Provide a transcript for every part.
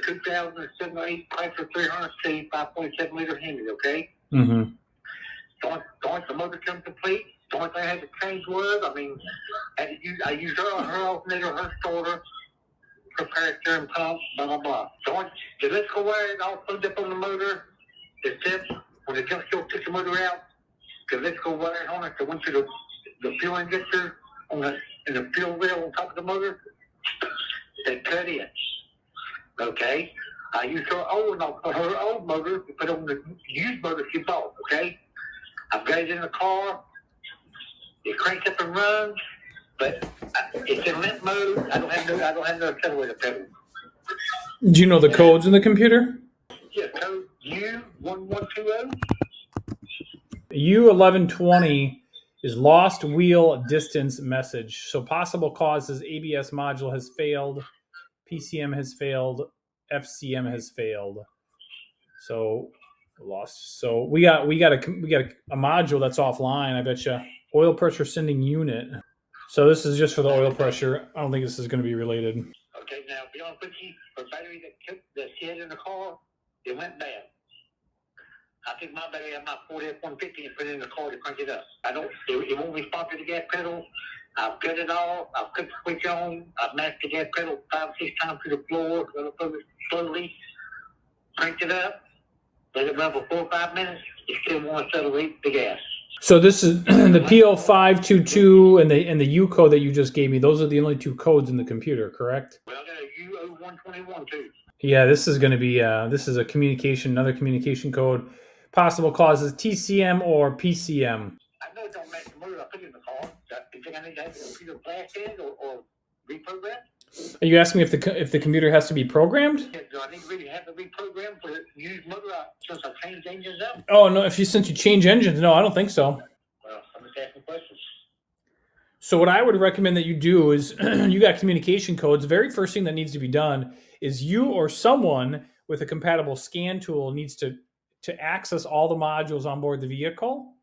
2007 Chrysler 300C 5.7 liter Henry, okay? Mm-hmm. Don't the motor come complete. The only thing I had to change was, I used her alternator, her starter, prepare steering pump, blah, blah, blah. The electrical wire is all plugged up on the motor. The tips, when the jump still took the motor out, the electrical wire on it, that went to the fuel injector in the fuel rail on top of the motor, they cut in. Okay? I used her old motor to put on the used motor she bought, okay? I've got it in the car. It cranks up and runs, but it's in limp mode. I don't have no accelerator pedal. Do you know the codes in the computer? Yeah, code U1120. U1120 is lost wheel distance message. So possible causes: ABS module has failed, PCM has failed, FCM has failed. So lost. So we got a module that's offline. I bet you. Oil pressure sending unit. So this is just for the oil pressure. I don't think this is going to be related. Okay, now be honest with you, the battery that she had in the car, it went bad. I took my battery out of my Ford F-150 and put it in the car to crank it up. It won't respond to the gas pedal. I've cut it off. I've cut the switch on. I've mashed the gas pedal 5 or 6 times to the floor, slowly cranked it up, let it run for 4 or 5 minutes. It still won't accelerate the gas. So this is the P0522 and the U code that you just gave me. Those are the only 2 codes in the computer, correct? Well, I got a U0121 too. Yeah, this is going to be this is another communication code. Possible causes: TCM or PCM. I know it don't match the motor I put in the car. Do you think I need to have the computer blasted or reprogrammed? Are you asking me if the computer has to be programmed? Yeah, do I need to really have to reprogram for the used motor since I changed engines up? Oh no! Since you change engines, no, I don't think so. Well, I'm just asking questions. So what I would recommend that you do is, you got communication codes. The very first thing that needs to be done is you or someone with a compatible scan tool needs to access all the modules on board the vehicle,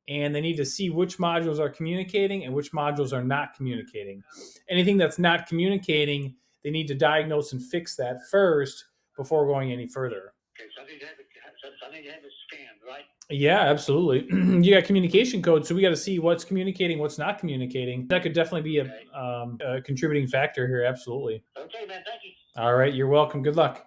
and they need to see which modules are communicating and which modules are not communicating. Anything that's not communicating, they need to diagnose and fix that first before going any further. Okay, so I need to have it scanned, right? Yeah, absolutely. You got communication codes, so we got to see what's communicating, what's not communicating. That could definitely be a contributing factor here, absolutely. Okay, man, thank you. All right, you're welcome. Good luck.